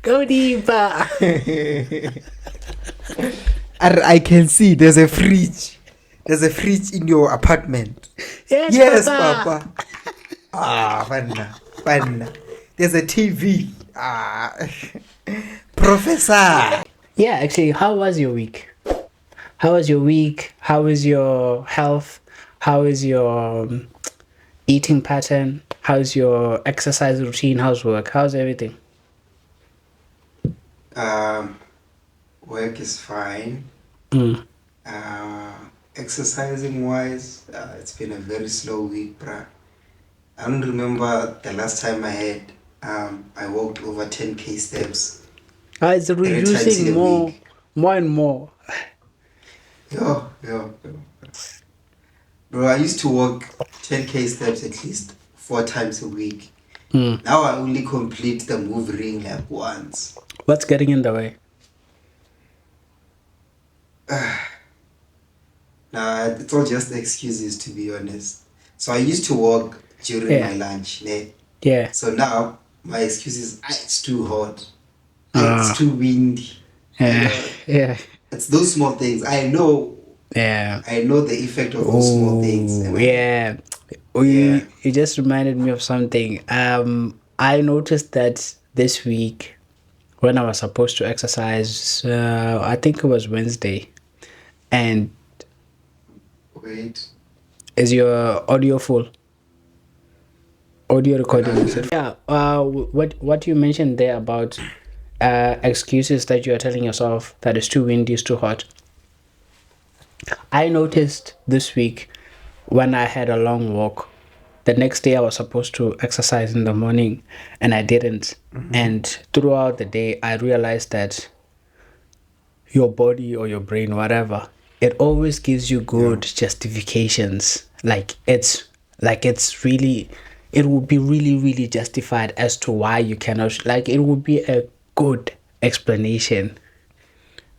Go deeper. I can see there's a fridge. There's a fridge in your apartment. Yes, Papa. Panna. There's a TV. Professor. Yeah, actually, how was your week? How was your week? How is your health? How is your eating pattern? How's your exercise routine? How's work? How's everything? Work is fine. Mm. Exercising wise, it's been a very slow week, bruh. I don't remember the last time I walked over 10k steps. It's 3 times in reducing a week. more and more. Yo. Bro, I used to walk 10k steps at least 4 times a week. Now I only complete the move ring like once. What's getting in the way? Nah, it's all just excuses, to be honest. So I used to walk during my lunch, ne? Yeah. So now my excuse is it's too hot, it's too windy. Yeah. It's those small things. I know the effect of those small things. And You just reminded me of something. I noticed that this week when I was supposed to exercise, I think it was Wednesday, and wait. is your audio full? Audio recording. Yeah. What you mentioned there about excuses that you are telling yourself that it's too windy, it's too hot. I noticed this week when I had a long walk. The next day I was supposed to exercise in the morning and I didn't. And throughout the day I realized that your body or your brain, whatever, it always gives you good justifications. It would be really, really justified as to why you cannot, it would be a good explanation.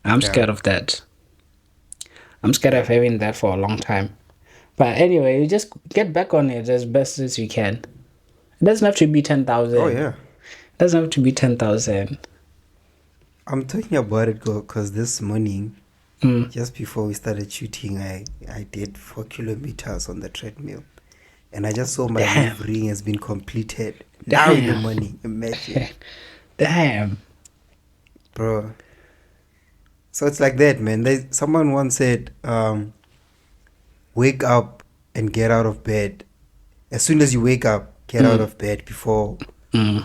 I'm scared of that. I'm scared of having that for a long time. But anyway, you just get back on it as best as you can. It doesn't have to be 10,000. Oh yeah. It doesn't have to be 10,000. I'm talking about it because this morning, just before we started shooting, I did 4 kilometers on the treadmill. And I just saw my move ring has been completed. Now in the morning, imagine. Damn. Bro. So it's like that, man. Someone once said, wake up and get out of bed. As soon as you wake up, get out of bed before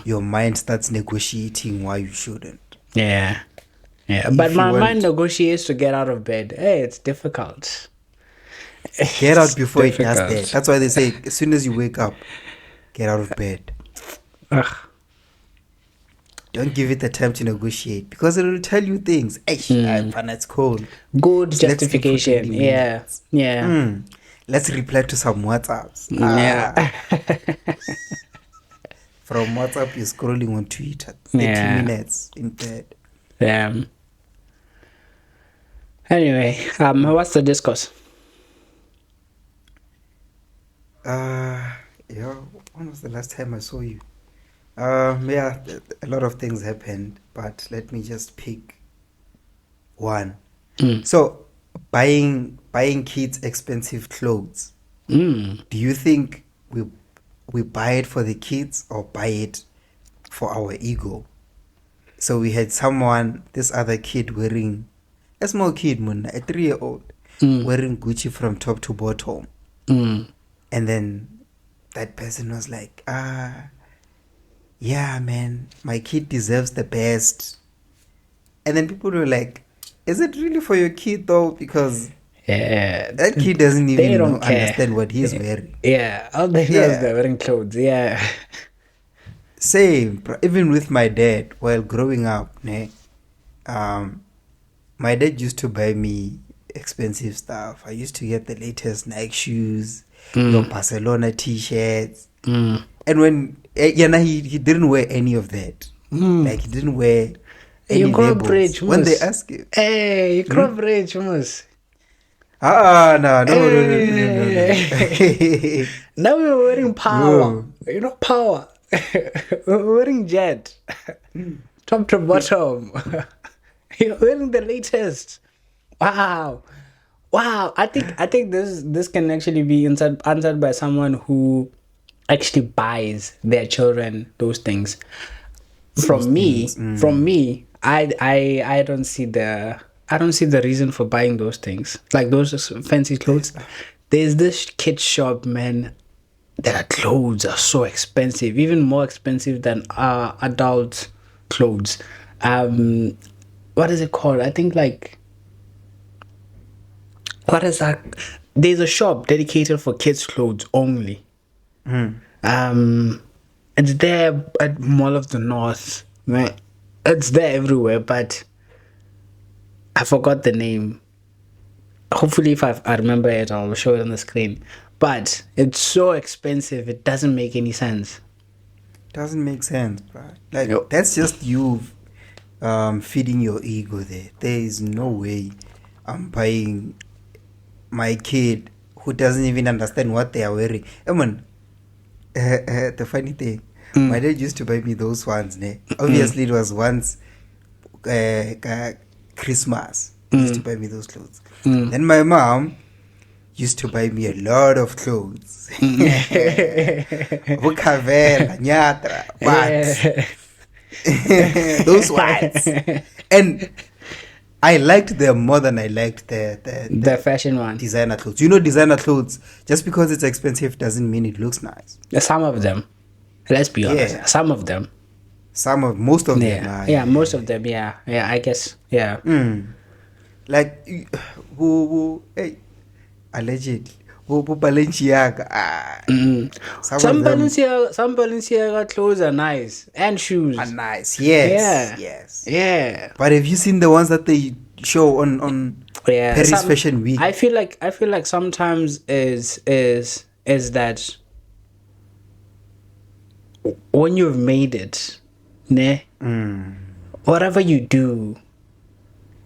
your mind starts negotiating why you shouldn't. Yeah. But my mind negotiates to get out of bed. Hey, it's difficult. Get out before it does that. That's why they say, as soon as you wake up, get out of bed. Ugh. Don't give it the time to negotiate because it will tell you things. It's cold. Good justification. Yeah. Let's reply to some WhatsApps. From WhatsApp, you're scrolling on Twitter. 30 minutes in bed. Damn. Anyway, what's the discourse? When was the last time I saw you? A lot of things happened, but let me just pick one. So, buying kids expensive clothes. Do you think we buy it for the kids or buy it for our ego? So we had this other kid wearing, a small kid, a 3-year-old, wearing Gucci from top to bottom. And then that person was like, yeah, man, my kid deserves the best. And then people were like, is it really for your kid though? Because that kid doesn't even understand what he's wearing. Yeah, all they know is they're wearing clothes. Yeah. Same. Even with my dad, while growing up, my dad used to buy me expensive stuff. I used to get the latest Nike shoes, Barcelona t-shirts. And when he didn't wear any of that. Like he didn't wear any labels. When they ask him, hey, you crop rich, Moose. No. Now we're wearing power. You know, power. We're wearing jet. top to bottom. You're wearing the latest. Wow. Wow. I think this can actually be answered by someone who actually buys their children those things. From me, I don't see the reason for buying those things, like those fancy clothes. There's this kid shop, man. Their clothes are so expensive, even more expensive than adult clothes. What is it called? I think like, what is that? There's a shop dedicated for kids' clothes only. It's there at Mall of the North. Man, it's there everywhere, but I forgot the name. Hopefully, if I remember it, I'll show it on the screen. But it's so expensive, it doesn't make any sense. Doesn't make sense, bro. Like, Yo. that's just you feeding your ego there. There is no way I'm buying my kid who doesn't even understand what they are wearing. I mean, the funny thing, my dad used to buy me those ones. Obviously, it was once Christmas. He used to buy me those clothes. Then my mom used to buy me a lot of clothes. Vukavela, Nyatra, but those ones. And I liked them more than I liked The fashion one. designer clothes. You know, designer clothes, just because it's expensive doesn't mean it looks nice. Some of them. Let's be honest. Yeah. Some of them. Most of them Yeah. are. Yeah, most of them, yeah. Yeah, I guess. Yeah. Like, hey, allegedly, Balenciaga. Some Balenciaga clothes are nice. And shoes. Are nice. Yes. Yeah. Yes. Yeah. But have you seen the ones that they show on Yeah. Paris Fashion Week? I feel like sometimes is that when you've made it, whatever you do,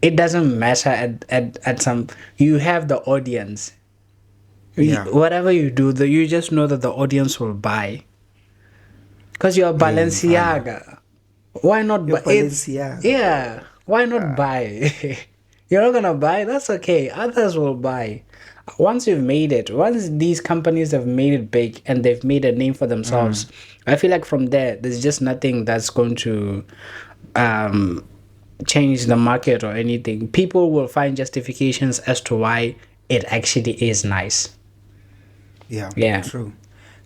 it doesn't matter at some. You have the audience. Yeah. Whatever you do, you just know that the audience will buy. Because you're Balenciaga. Why not buy? Balenciaga. Yeah. Why not buy? You're not gonna buy? That's okay. Others will buy. Once you've made it, once these companies have made it big and they've made a name for themselves, I feel like from there's just nothing that's going to change the market or anything. People will find justifications as to why it actually is nice. Yeah. True.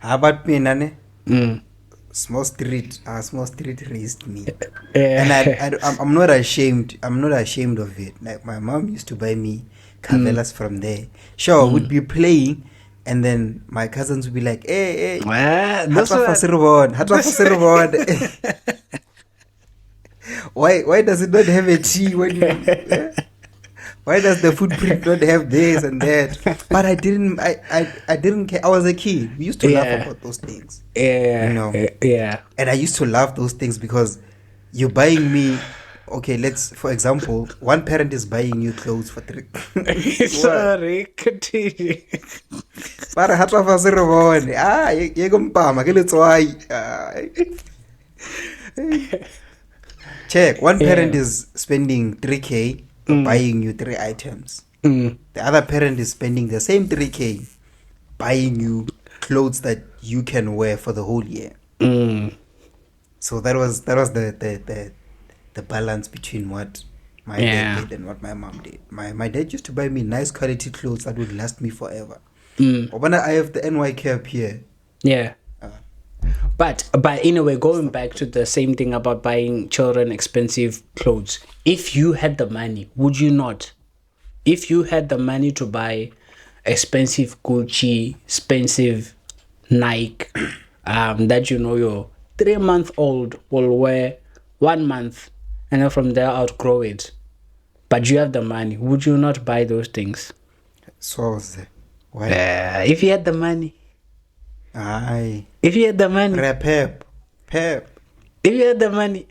How about me, Nane? Small street raised me. And I'm not ashamed. I'm not ashamed of it. Like, my mom used to buy me cavelas from there. Sure, we'd be playing, and then my cousins would be like, "Hey, Why does it not have a T when you? Why does the footprint not have this and that?" But I didn't care. I was a kid. We used to laugh about those things. Yeah. You know? Yeah. And I used to love those things because you're buying me. Okay, for example, one parent is buying you clothes for 3. Sorry, continue. Para hata fasere bone. Yego mpama ke letswai. Check. One parent is spending 3K buying you 3 items. The other parent is spending the same 3K buying you clothes that you can wear for the whole year. So that was the balance between what my dad did and what my mom did. My dad used to buy me nice quality clothes that would last me forever. When I have the NY cap here. Yeah. But in a way, going back to the same thing about buying children expensive clothes, if you had the money, would you not? If you had the money to buy expensive Gucci, expensive Nike, that your 3-month-old will wear 1 month and then from there outgrow it, but you have the money, would you not buy those things? So why? If you had the money. Aye. If you had the money. Pep. If you had the money.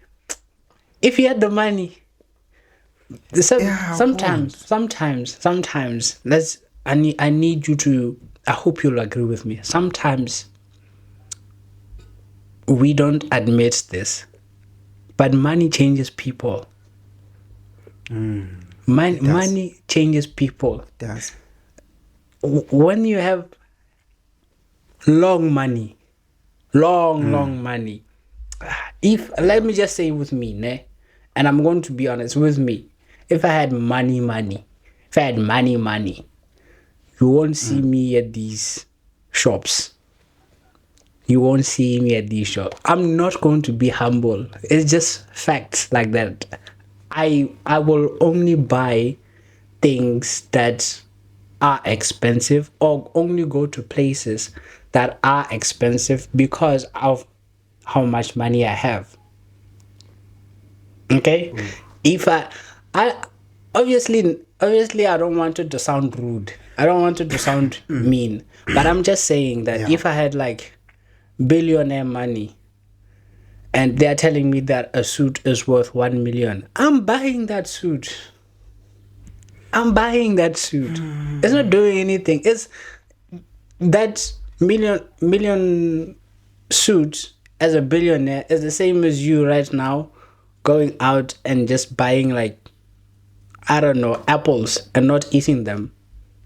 Sometimes. I need you to. I hope you'll agree with me. Sometimes we don't admit this, but money changes people. Money changes people. It does. When you have long money, long money, if, let me just say with me, ne, and I'm going to be honest with me, if I had money, if I had money, you won't see me at these shops. You won't see me at these shops. I'm not going to be humble. It's just facts like that. I will only buy things that are expensive, or only go to places that are expensive because of how much money I have. Okay? If I obviously I don't want it to sound rude. I don't want it to sound mean. But I'm just saying that if I had like billionaire money and they're telling me that a suit is worth 1 million, I'm buying that suit. It's not doing anything. It's that million suit as a billionaire is the same as you right now going out and just buying, like, I don't know, apples and not eating them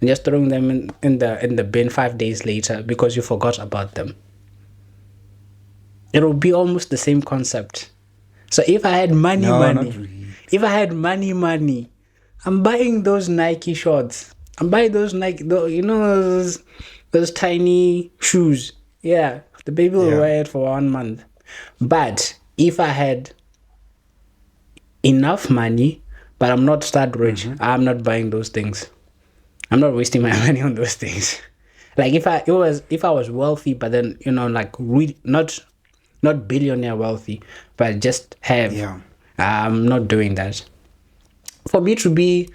and just throwing them in the bin 5 days later because you forgot about them. It will be almost the same concept. So if I had money, Not really. if I had money, I'm buying those Nike shorts. I'm buying those Nike, those tiny shoes. Yeah, the baby will wear it for 1 month. But if I had enough money, but I'm not that rich, I'm not buying those things. I'm not wasting my money on those things. Like if I was wealthy, but then like really not billionaire wealthy, but just have. I'm not doing that. For me to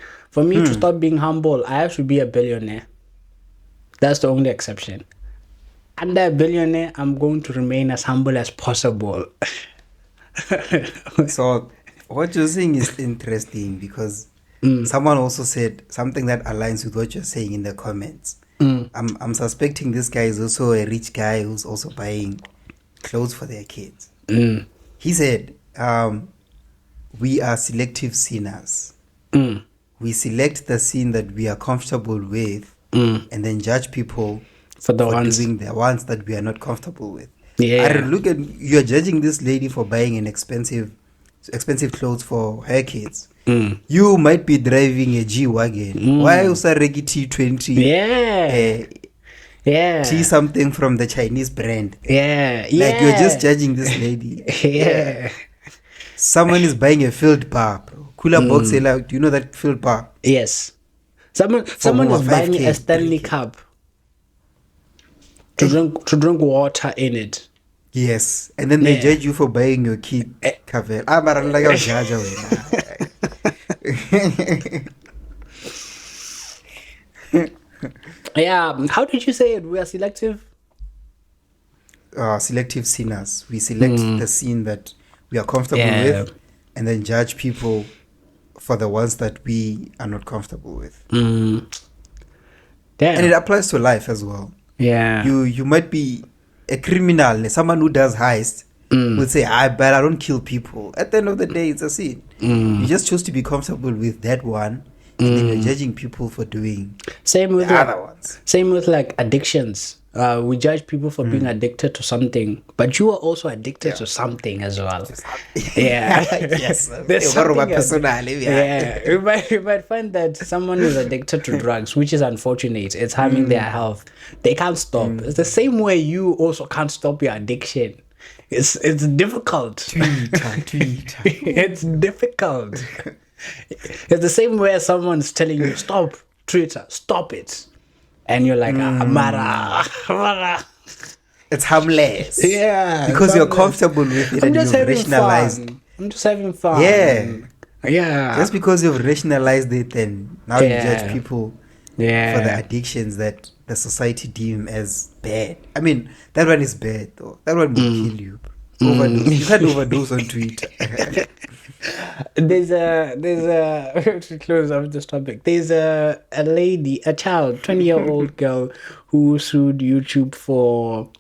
stop being humble, I have to be a billionaire. That's the only exception. Under a billionaire, I'm going to remain as humble as possible. So what you're saying is interesting, because someone also said something that aligns with what you're saying in the comments. I'm suspecting this guy is also a rich guy who's also buying clothes for their kids. He said, we are selective sinners. We select the sin that we are comfortable with, and then judge people for doing the ones that we are not comfortable with. Look at, you're judging this lady for buying an expensive clothes for her kids. You might be driving a G-Wagon. Why also Regi T20? T something from the Chinese brand. Like you're just judging this lady. Someone is buying a filled bar, bro. Cooler box seller. Do you know that filled bar? Yes. Someone is buying a Stanley cup to drink water in it. Yes, and then they judge you for buying your kid cover. How did you say it? We are selective? Selective sinners. We select the sin that we are comfortable with, and then judge people for the ones that we are not comfortable with. And it applies to life as well. You might be a criminal, someone who does heist would say, but I don't kill people. At the end of the day, it's a sin. You just choose to be comfortable with that one, and then you're judging people for doing the other ones. Same with like addictions. We judge people for being addicted to something, but you are also addicted to something as well. Yes. You might find that someone is addicted to drugs, which is unfortunate. It's harming their health. They can't stop. It's the same way you also can't stop your addiction. It's difficult. It's difficult. It's the same way someone's telling you, stop Twitter, stop it. And you're like, Mara. It's harmless. Because you're comfortable with it, and you've rationalized. I'm just having fun. Just because you've rationalized it, and now you judge people for the addictions that the society deem as bad. I mean, that one is bad though. That one will kill you. Overdose. You can't overdose on Twitter. There's to close off this topic. There's a lady, a child, 20-year-old girl who sued YouTube for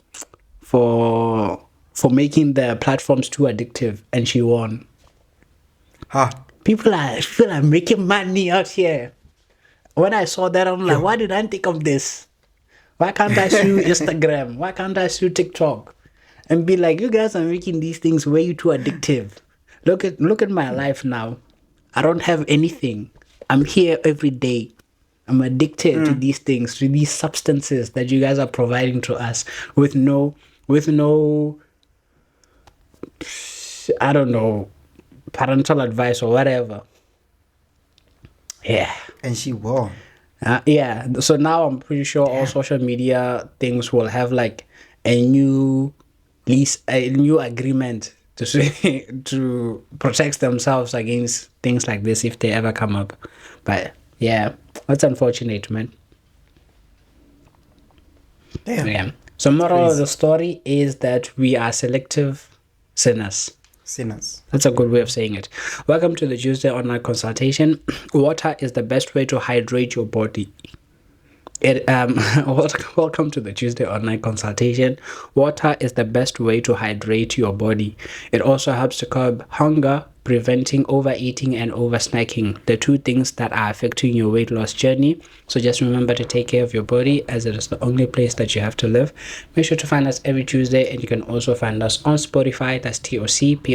for making the platforms too addictive, and she won. People are making money out here. When I saw that, I'm like, why did I think of this? Why can't I sue Instagram? Why can't I sue TikTok? And be like, you guys are making these things way too addictive. Look at my life now. I don't have anything. I'm here every day. I'm addicted to these things, to these substances that you guys are providing to us with no, I don't know, parental advice or whatever. Yeah. And she won. Yeah. So now I'm pretty sure all social media things will have like a new agreement to say, to protect themselves against things like this if they ever come up. But yeah, that's unfortunate, man. Damn. Yeah. So moral of the story is that we are selective sinners. That's a good way of saying it. Welcome to the Tuesday online consultation. Water is the best way to hydrate your body. Welcome to the Tuesday online consultation. Water is the best way to hydrate your body. It also helps to curb hunger, preventing overeating and oversnacking, the two things that are affecting your weight loss journey. So just remember to take care of your body, as it is the only place that you have to live. Make sure to find us every Tuesday, and you can also find us on Spotify. That's TOCEp,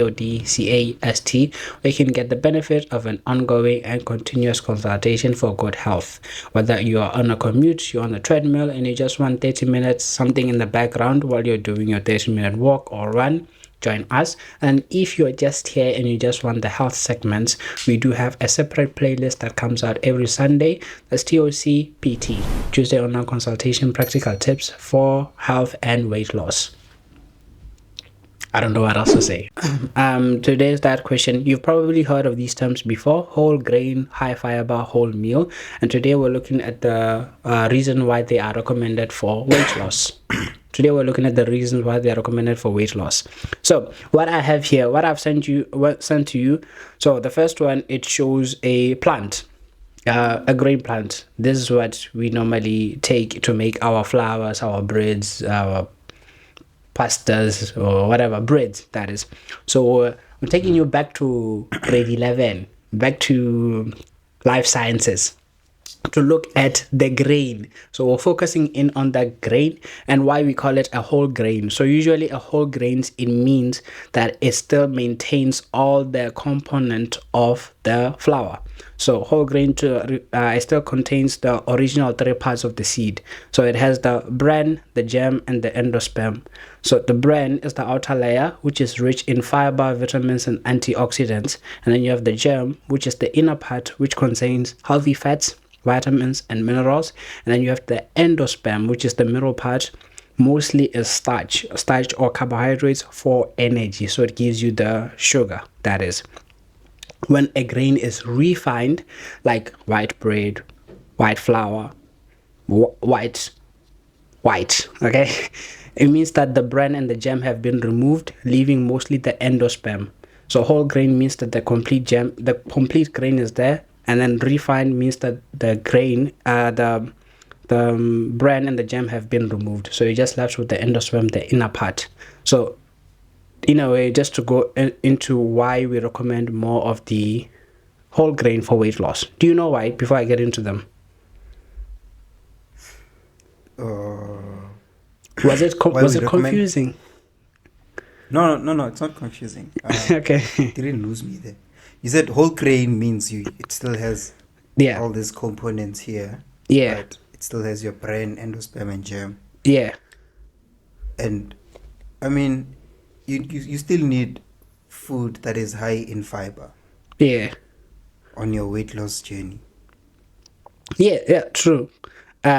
where you can get the benefit of an ongoing and continuous consultation for good health. Whether you are on a commute, you're on a treadmill, and you just want 30 minutes, something in the background while you're doing your 30-minute walk or run, join us. And if you're just here and you just want the health segments, we do have a separate playlist that comes out every Sunday. That's TOCPT, Tuesday Online Consultation, Practical Tips for Health and Weight Loss. I don't know what else to say. Today's diet question. You've probably heard of these terms before: whole grain, high fiber, whole meal. And today we're looking at the reason why they are recommended for weight loss. Today we're looking at the reasons why they are recommended for weight loss. So what I have here, what I've sent to you. So the first one, it shows a plant, a grain plant. This is what we normally take to make our flours, our breads, our pastas, or whatever breads that is. So I'm taking you back to grade 11, back to life sciences, to look at the grain. So we're focusing in on the grain and why we call it a whole grain. So usually a whole grain, it means that it still maintains all the component of the flour. So whole grain it still contains the original three parts of the seed. So it has the bran, the germ, and the endosperm. So the bran is the outer layer, which is rich in fiber, vitamins, and antioxidants. And then you have the germ, which is the inner part, which contains healthy fats, vitamins, and minerals. And then you have the endosperm, which is the middle part, mostly is starch or carbohydrates for energy. So it gives you the sugar, that is. When a grain is refined, like white bread, white flour, white, okay, it means that the bran and the germ have been removed, leaving mostly the endosperm. So whole grain means that the complete grain is there, and then refined means that the grain, the bran and the germ have been removed. So you're just left with the endosperm, the inner part. So in a way, just to go into why we recommend more of the whole grain for weight loss. Do you know why, before I get into them? Was it confusing? No, it's not confusing. Okay. Didn't lose me there. You said whole grain means it still has all these components here. Yeah. But it still has your bran, endosperm, and germ. Yeah. And I mean, you still need food that is high in fiber. Yeah. On your weight loss journey. Yeah, true. Wait,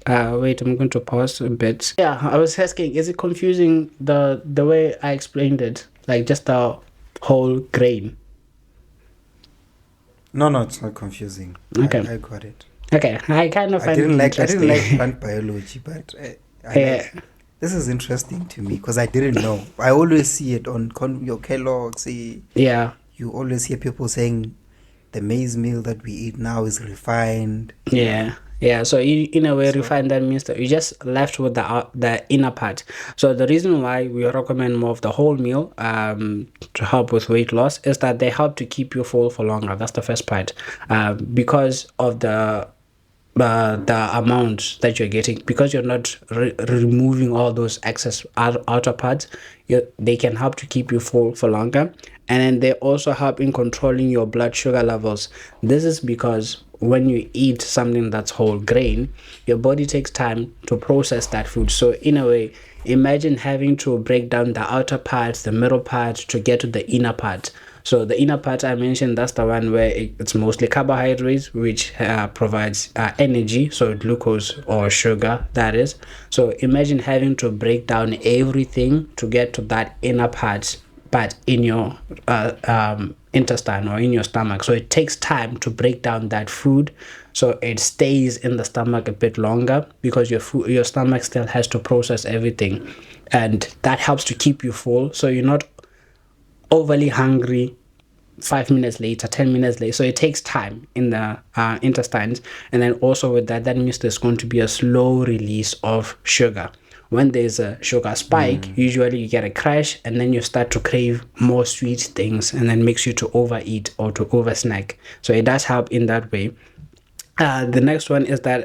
I'm going to pause a bit. Yeah, I was asking, is it confusing the way I explained it? Like just the whole grain? No, it's not confusing. Okay. I got it. Okay, I kind of find it interesting. I didn't like plant biology, but this is interesting to me because I didn't know. I always see it on your Kellogg's. Yeah. You always hear people saying the maize meal that we eat now is refined. Yeah. Yeah, so in a way, So refined that means that you're just left with the inner part. So the reason why we recommend more of the whole meal to help with weight loss is that they help to keep you full for longer. That's the first part, because of the amount that you're getting, because you're not removing all those excess outer parts. They can help to keep you full for longer, and then they also help in controlling your blood sugar levels. This is because when you eat something that's whole grain, your body takes time to process that food. So in a way, imagine having to break down the outer parts, the middle part, to get to the inner part. So the inner part I mentioned, that's the one where it's mostly carbohydrates, which provides energy, so glucose or sugar, that is. So imagine having to break down everything to get to that inner part, but in your intestine or in your stomach. So it takes time to break down that food, so it stays in the stomach a bit longer, because your stomach still has to process everything, and that helps to keep you full, so you're not overly hungry 5 minutes later, 10 minutes later. So it takes time in the intestines. And then also with that, that means there's going to be a slow release of sugar. When there's a sugar spike, usually you get a crash, and then you start to crave more sweet things, and then makes you to overeat or to over snack. So it does help in that way. The next one is that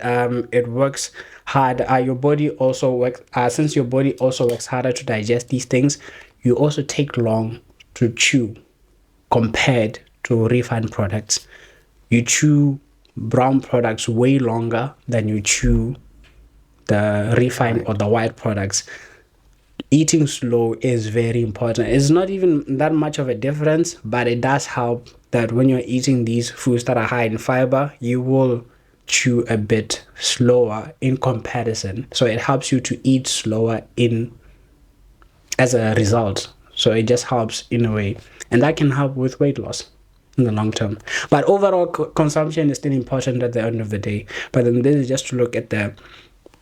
it works hard. Your body also works, since your body also works harder to digest these things, you also take long to chew compared to refined products. You chew brown products way longer than you chew the refined or right. the white products. Eating slow is very important. It's not even that much of a difference, but it does help that when you're eating these foods that are high in fiber, you will chew a bit slower in comparison. So it helps you to eat slower in as a result. So it just helps in a way, and that can help with weight loss in the long term. But overall, consumption is still important at the end of the day. But then this is just to look at the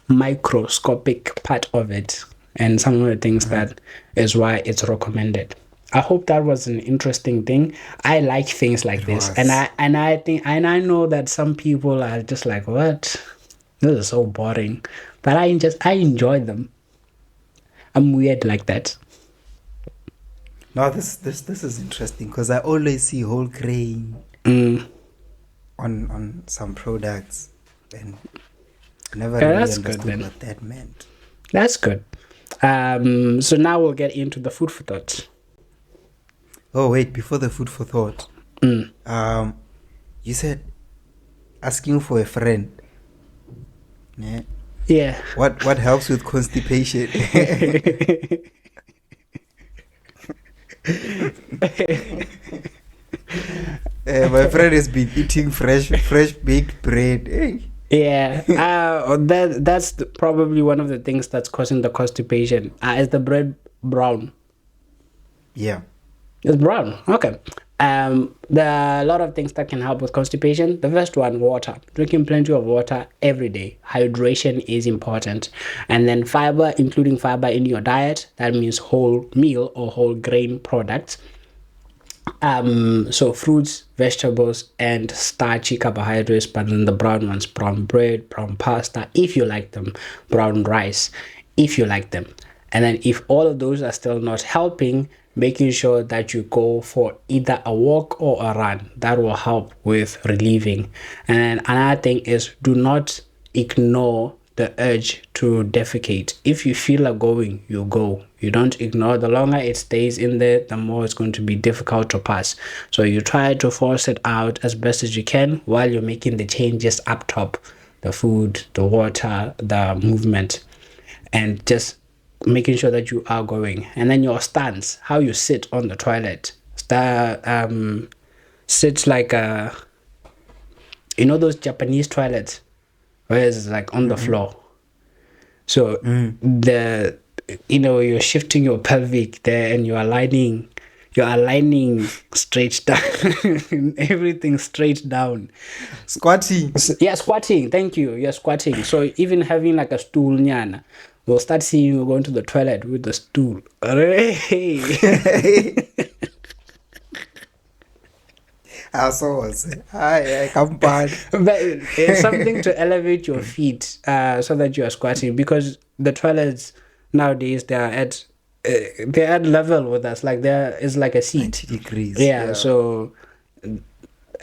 microscopic part of it, and some of the things that is why it's recommended. I hope that was an interesting thing. I like things like It this, and was. I know that some people are just like, what? This is so boring. But I enjoy them. I'm weird like that. No, this is interesting because I always see whole grain Mm. on some products, and I never Yeah, really that's good understood then. what that meant. That's good. So now we'll get into the food for thought. Oh wait, before the food for thought, Mm. you said asking for a friend. Yeah. Yeah. What helps with constipation? My friend has been eating fresh baked bread. Hey. Yeah. That's probably one of the things that's causing the constipation. Is the bread brown? Yeah. It's brown. Okay. There are a lot of things that can help with constipation. The first one, water. Drinking plenty of water every day. Hydration is important. And then fiber, including fiber in your diet. That means whole meal or whole grain products. So fruits, vegetables, and starchy carbohydrates, but then the brown ones, brown bread, brown pasta, if you like them, brown rice, if you like them. And then if all of those are still not helping, making sure that you go for either a walk or a run, that will help with relieving. And then another thing is, do not ignore the urge to defecate. If you feel like going, you go. You don't ignore. The longer it stays in there, the more it's going to be difficult to pass. So you try to force it out as best as you can while you're making the changes up top: the food, the water, the movement, and just making sure that you are going. And then your stance, how you sit on the toilet. Sit like a, those Japanese toilets where it's like on the floor. So the you're shifting your pelvic there, and you're aligning straight down, everything straight down. Squatting. Yeah, squatting. Thank you. You're squatting. So even having like a stool, nyana, we'll start seeing you going to the toilet with the stool. Hey. I come bad. But it's something to elevate your feet so that you are squatting, because the toilets nowadays they're at level with us, like there is like a seat. 90 degrees. Yeah, so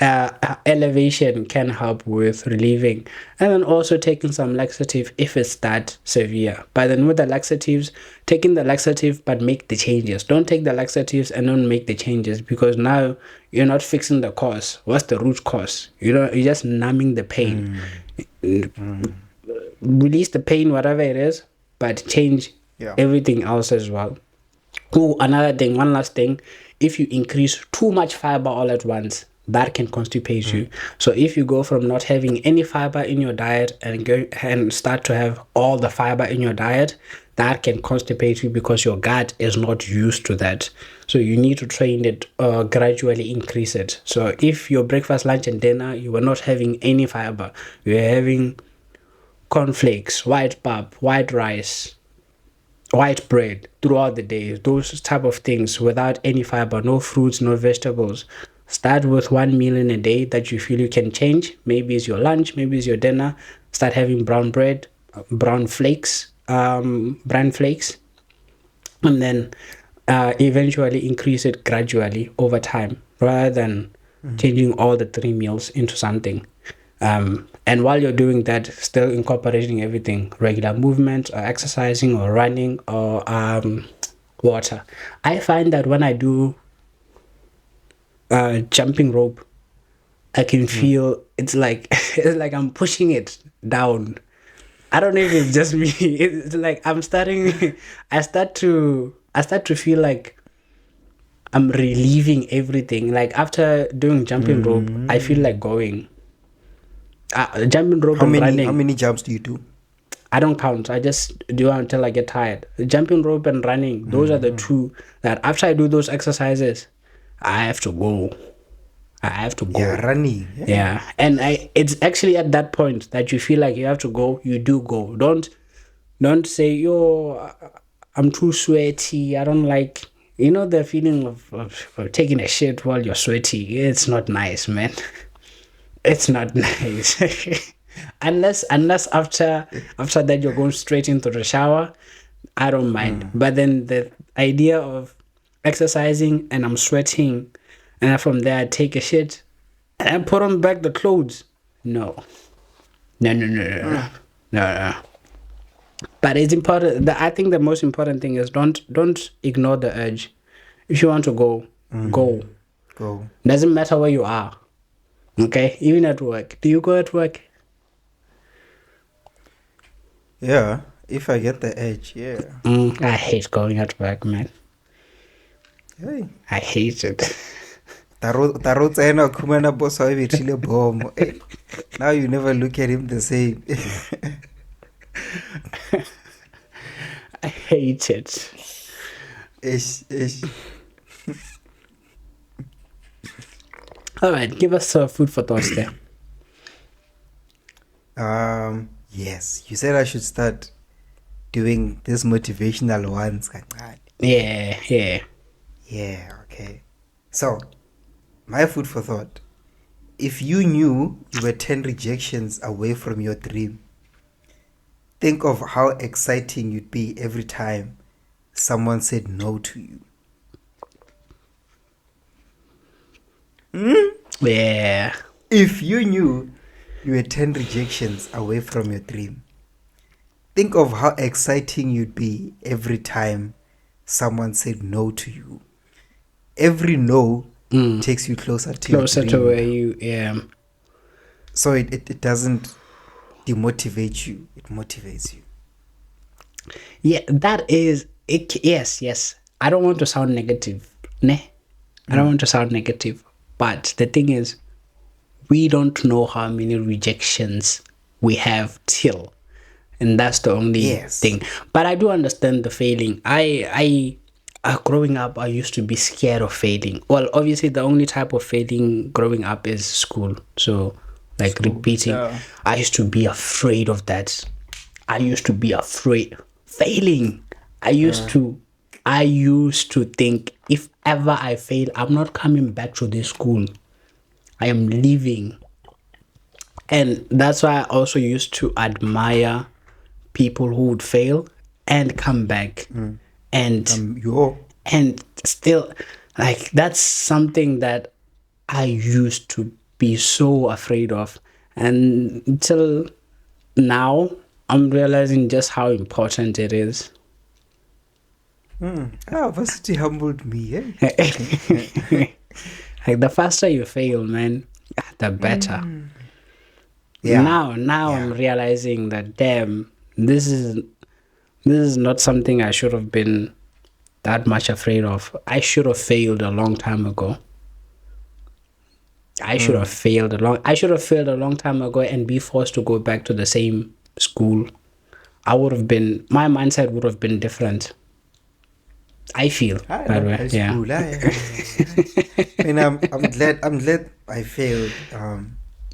elevation can help with relieving, and then also taking some laxative if it's that severe. But then with the laxatives, taking the laxative but make the changes. Don't take the laxatives and don't make the changes, because now you're not fixing the cause. What's the root cause? You're just numbing the pain. Release the pain, whatever it is, but change everything else as well. Oh, another thing, one last thing. If you increase too much fiber all at once, that can constipate you. So if you go from not having any fiber in your diet and start to have all the fiber in your diet, that can constipate you because your gut is not used to that. So you need to train it, gradually increase it. So if your breakfast, lunch, and dinner, you were not having any fiber, you were having cornflakes, white pap, white rice, white bread throughout the day, those type of things without any fiber, no fruits, no vegetables. Start with one meal in a day that you feel you can change. Maybe it's your lunch, maybe it's your dinner. Start having brown bread, brown flakes, bran flakes, and then eventually increase it gradually over time, rather than changing all the 3 meals into something. And while you're doing that, still incorporating everything, regular movement or exercising or running or water. I find that when I do jumping rope, I can feel it's like I'm pushing it down. I don't know if it's just me. It's like I start to feel like I'm relieving everything. Like after doing jumping rope, I feel like going. Jumping rope and running. How many jumps do you do? I don't count. I just do until I get tired. Jumping rope and running, those are the two that after I do those exercises, I have to go. Yeah, running. Yeah. And it's actually at that point that you feel like you have to go, you do go. Don't say, yo, I'm too sweaty. I don't like, the feeling of taking a shit while you're sweaty. It's not nice, man. It's not nice. unless after that you're going straight into the shower, I don't mind. But then the idea of exercising and I'm sweating, and then from there I take a shit and I put on back the clothes. No. No. But it's important. I think the most important thing is don't ignore the urge. If you want to go, go. Doesn't matter where you are. Okay, even at work. Do you go at work? Yeah, if I get the edge, yeah. I hate going at work, man. Hey. I hate it. Now you never look at him the same. I hate it. Ish. All right, give us food for thoughts there. Yes, you said I should start doing this motivational ones. Yeah. Yeah, okay. So, my food for thought. If you knew you were 10 rejections away from your dream, think of how exciting you'd be every time someone said no to you. Yeah. If you knew you were 10 rejections away from your dream, think of how exciting you'd be every time someone said no to you. Every no takes you closer to where you am. So it doesn't demotivate you, it motivates you. Yeah, that is it. Yes. I don't want to sound negative. I don't want to sound negative. But the thing is, we don't know how many rejections we have till. And that's the only thing. But I do understand the failing. I growing up, I used to be scared of failing. Well, obviously, the only type of failing growing up is school. So, repeating. Yeah. I used to be afraid of that. I used to be afraid. Failing. I used to think, if ever I fail, I'm not coming back to this school. I am leaving. And that's why I also used to admire people who would fail and come back. And Yo. and still, like, that's something that I used to be so afraid of. And until now, I'm realizing just how important it is. Varsity humbled me, eh? Like, the faster you fail, man, the better. Yeah. Now I'm realizing that, damn, this is not something I should have been that much afraid of. I should have failed a long time ago. I should have failed a long time ago and be forced to go back to the same school. My mindset would have been different. I feel I that love way. high Yeah. school. And I'm glad I failed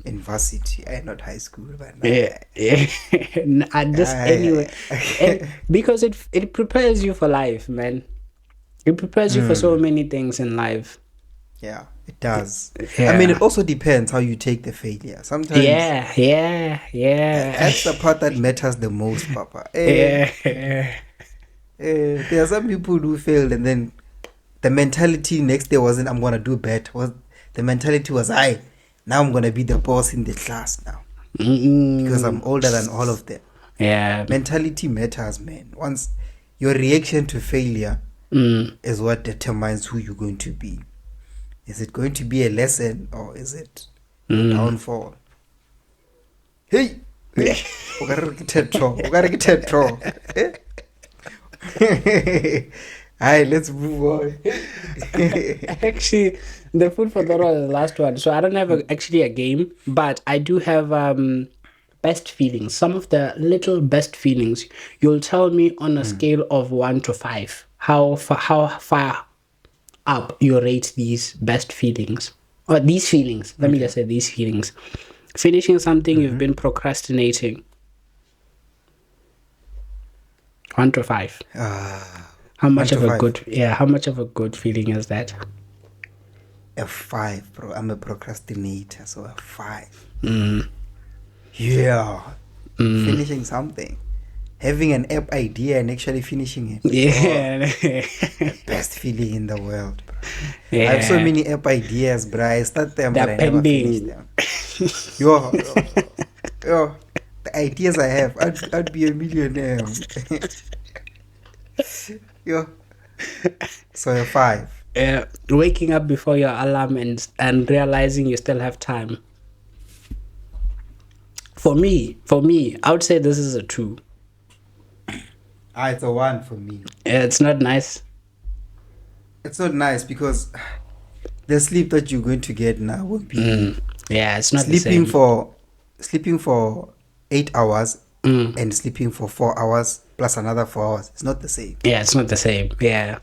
in varsity. Not high school, but Yeah. Anyway, and because it prepares you for life, man. It prepares you for so many things in life. Yeah, it does. Yeah. I mean, it also depends how you take the failure. Sometimes Yeah. that's the part that matters the most, Papa. There are some people who failed and then the mentality next day wasn't I'm gonna do better. The mentality was now I'm gonna be the boss in the class now. Because I'm older than all of them. Yeah. Mentality matters, man. Once your reaction to failure is what determines who you're going to be. Is it going to be a lesson or is it a downfall? Hey! We gotta get a draw. Alright, let's move on. Actually, the food for thought was the last one. So I don't have actually a game, but I do have best feelings. Some of the little best feelings. You'll tell me on a scale of 1 to 5 how far up you rate these best feelings. Or these feelings. Let me just say these feelings. Finishing something you've been procrastinating. 1 to 5. How much of a good feeling is that? A 5, bro. I'm a procrastinator, so a 5. Yeah. Finishing something. Having an app idea and actually finishing it. Yeah. The best feeling in the world, bro. Yeah. I have so many app ideas, bro. I start them, but I never finish them. Yo, the ideas I have, I'd be a millionaire. Yo. So a 5. Waking up before your alarm and realizing you still have time. For me, I would say this is a 2. It's a 1 for me. It's not nice. It's not nice because the sleep that you're going to get now will be it's not sleeping the same. sleeping for 8 hours and sleeping for 4 hours plus another 4 hours. It's not the same. Yeah, it's not the same. Yeah.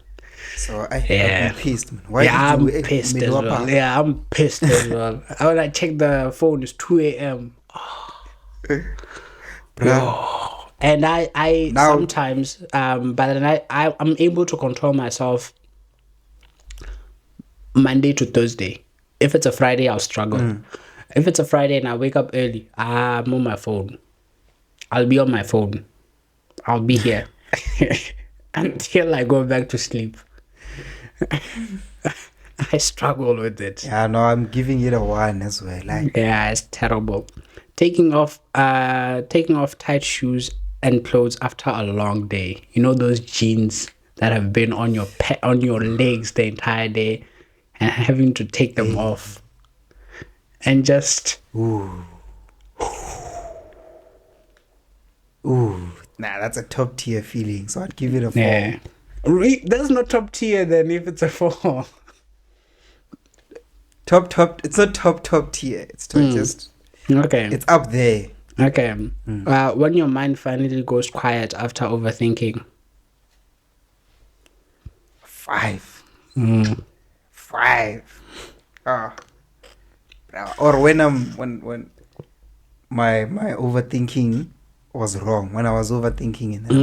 So I'd be pissed, man. I'm pissed as well. Yeah, I'm pissed as well. When I check the phone, it's 2 a.m. And I now, sometimes but then I'm able to control myself Monday to Thursday. If it's a Friday, I'll struggle. If it's a Friday and I wake up early, I'm on my phone. I'll be on my phone. I'll be here until I go back to sleep. I struggle with it. Yeah, no, I'm giving it a 1 as well. Yeah, it's terrible. Taking off tight shoes and clothes after a long day. You know those jeans that have been on your legs the entire day, and having to take them off, and just Nah, that's a top tier feeling. So I'd give it a 4. Yeah. That's not top tier then if it's a 4. Top. It's not top tier. It's just okay. It's up there. Okay. When your mind finally goes quiet after overthinking. 5. 5. Or when my overthinking was wrong. When I was overthinking and then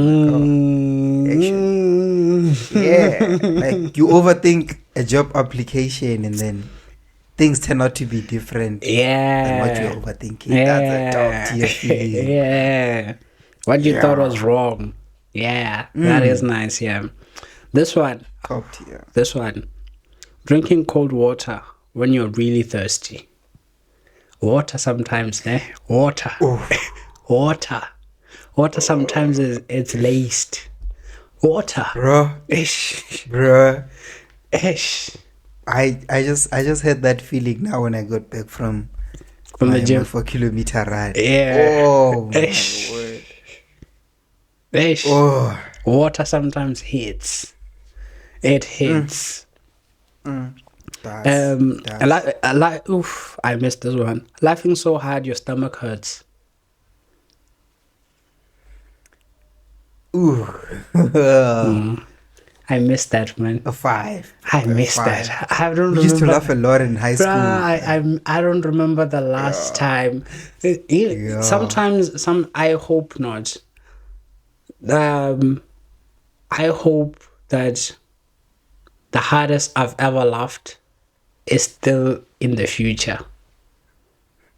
like you overthink a job application and then things turn out to be different than what you're Yeah. overthinking. That's a top tier feeling. Yeah. What you thought was Yeah. wrong. Yeah. That is nice. Yeah. This one. Top tier. This one. Drinking cold water when you're really thirsty. Water sometimes, eh? Water. Oh, Water. Water sometimes it's laced. Water. bro, Ish. bro. Ish. I just had that feeling now when I got back from From the my gym. 4-kilometer run. Yeah. Oh my Ish. word. Ish. Oh. Water sometimes hits. It hits. Oof, I missed this one. Laughing so hard your stomach hurts. Ooh. I missed that, man. A 5. I missed that. I don't remember. We used to laugh a lot in high school. Bruh, I don't remember the last time. Yeah. Sometimes I hope not. I hope that the hardest I've ever laughed is still in the future.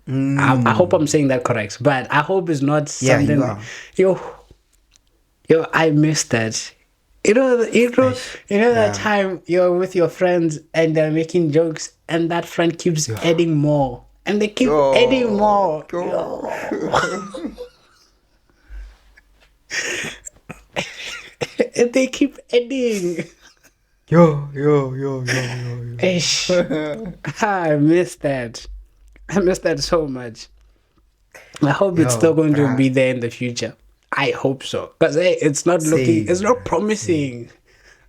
I hope I'm saying that correct, but I hope it's not Yeah, something. you are. Yo, I missed that. You know that time you're with your friends and they're making jokes, and that friend keeps adding more, and they keep adding more. And they keep adding. Yo. Ish. I missed that. I missed that so much. I hope it's still going to be there in the future. I hope so. Because it's not looking, it's not promising.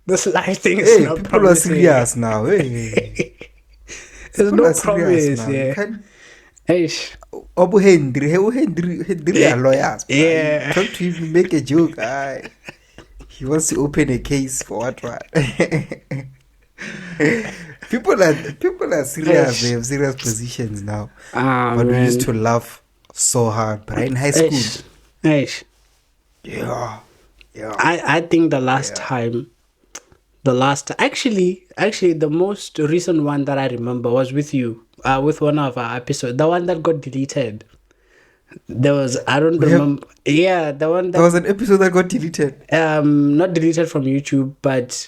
This life thing is not people promising. are serious now. Hey. There's no promise, yeah. Ish. Henry are lawyers. Yeah. Come to him, make a joke. He wants to open a case for what? People are serious. They have serious positions now. But we used to laugh so hard. But in high school, yeah. I think the last time, actually, the most recent one that I remember was with you, with one of our episodes, the one that got deleted. There was, I don't remember. Yeah, the one that there was an episode that got deleted. Not deleted from YouTube, but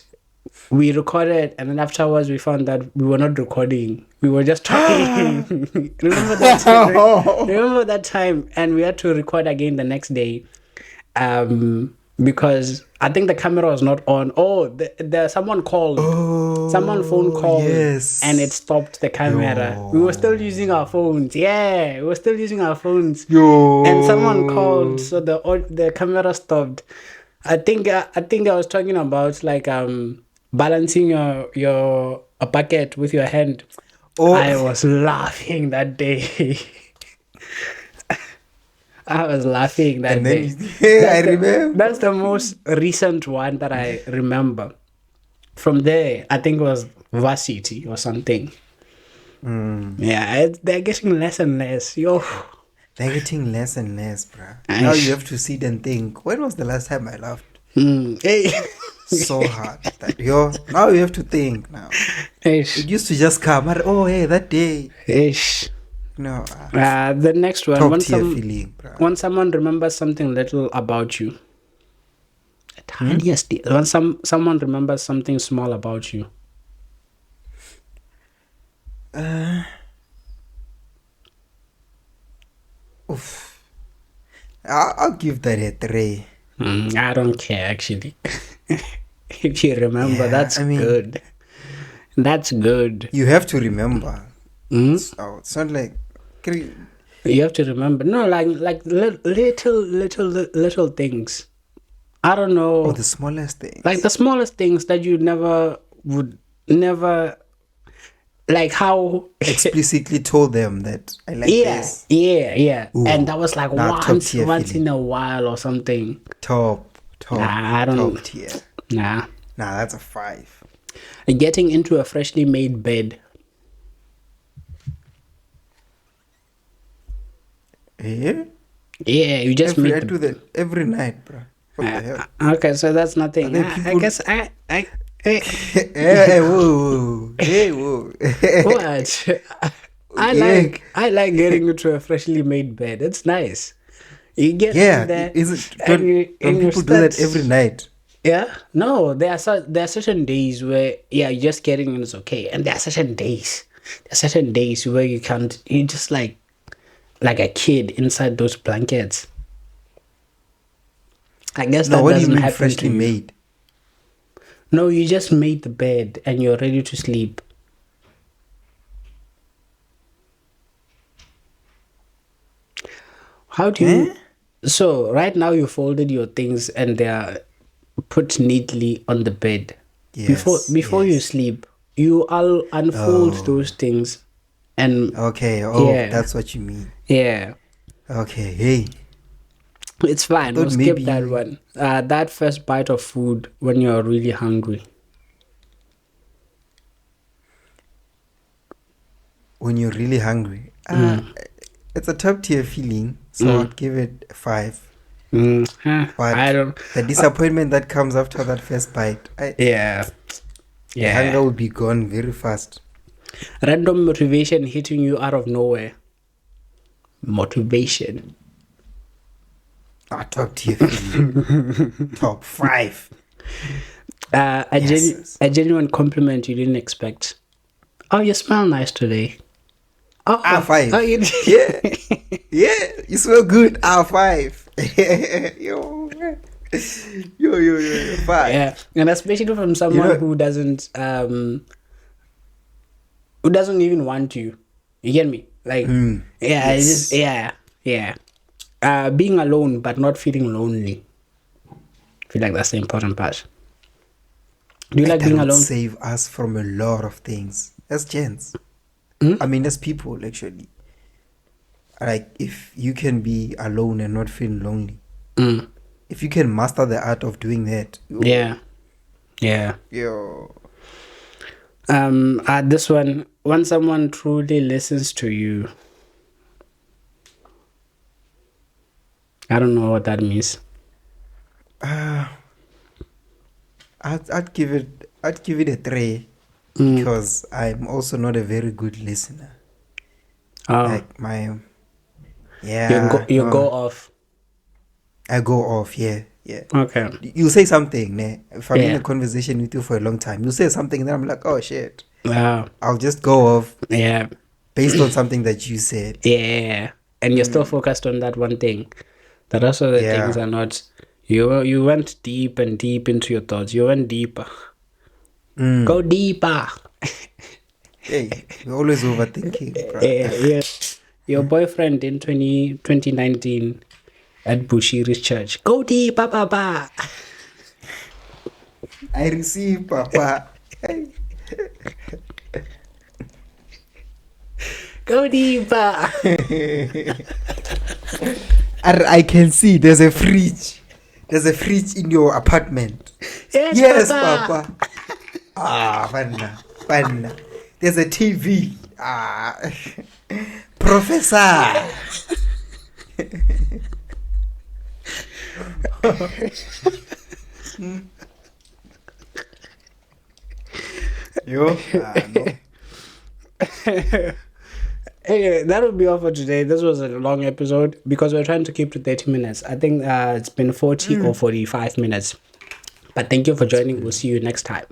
we recorded, and then afterwards we found that we were not recording. We were just talking. Remember that time? Remember that time? And we had to record again the next day, because I think the camera was not on. Oh, someone called. Someone phone called, yes. and it stopped the camera. We were still using our phones. Yeah, we were still using our phones. And someone called, so the camera stopped. I think I was talking about like balancing a bucket with your hand. I was laughing that day. I was laughing that day. I remember. That's the most recent one that I remember. From there, I think it was Varsity or something. Yeah, they're getting less and less. Yo. They're getting less and less, bro. Now you have to sit and think, when was the last time I laughed? Hey. So hard. Now you have to think now. It used to just come, hey, that day. No. The next one. Feeling, bro. When someone remembers something little about you. Tiniest deal. When someone remembers something small about you. I'll give that a 3. I don't care, actually. If you remember, that's good. That's good. You have to remember. So it's not like... You have to remember. No, like little things. I don't know. Oh, the smallest things. Like the smallest things that you would never... Like how... explicitly told them that I like this. Yeah. Ooh, and that was like once in a while or something. Top tier. Nah, that's a 5. Getting into a freshly made bed. Yeah, you just I do that every night, bro. What the hell? Okay, so that's nothing. I guess Hey, Hey, whoa. Hey, whoa. what? Yeah. I like getting into a freshly made bed. It's nice. You get in Yeah. there Is it, and don't you people do start. that every night? Yeah, no, there are certain days where you're just getting in is okay, and there are certain days where you can't. You just like a kid inside those blankets. I guess No, that what do you doesn't mean happen to freshly you. made? No, you just made the bed and you're ready to sleep. How do Eh? you? So right now you folded your things and they are put neatly on the bed. Yes, Before you yes. sleep, you all unfold Oh, those things, and okay. Oh, yeah, that's what you mean. yeah, Okay. Hey, it's I fine. thought We'll skip that maybe one. That first bite of food when you're really hungry. when you're really hungry. Mm, It's a top tier feeling, so mm, I'd give it a 5. I But don't. the disappointment that comes after that first bite, Yeah, the hunger yeah. will be gone very fast. Random motivation hitting you out of nowhere. Motivation. Top tier feeling. Top 5. Yes. A genuine compliment you didn't expect. Oh, you smell nice today. Oh, oh, R5. you. Yeah. Yeah. You smell good. R5. Yo. Yo. Yeah, 5. and especially from You someone know, who doesn't even want you. You get me? Like, yeah, it's just yes. yeah. Being alone but not feeling lonely. I feel like that's the important part. Do you like That being would alone? save us from a lot of things. As gents. Hmm? I mean, as people, actually. Like, if you can be alone and not feel lonely. Mm. If you can master the art of doing that. Yeah, yeah. Yo. This one, when someone truly listens to you, I don't know what that means. Uh, I'd give it a 3 Mm. because I'm also not a very good listener. Oh, Like my you no, go off. I go off. Yeah. Okay. You say something, ne? If I'm in a Yeah. conversation with you for a long time, you say something, then I'm like, oh shit. Wow. I'll just go off Yeah. based on something that you said. Yeah. And you're still focused on that one thing. The rest of the things Yeah. are not. You went deep and deep into your thoughts. You went deeper. Go Mm. deeper. Hey, you're always overthinking, bro. Yeah. Your boyfriend in 2019 at Bushiri's church. Go deeper, papa. I receive, Papa. Hey. Go deeper. I can see there's a fridge. There's a fridge in your apartment. Yes, Papa. papa. Fun. There's a TV. Professor. Yo. No. Anyway, that would be all for today. This was a long episode because we're trying to keep to 30 minutes. I think it's been 40 or 45 minutes. But thank you for joining. We'll see you next time.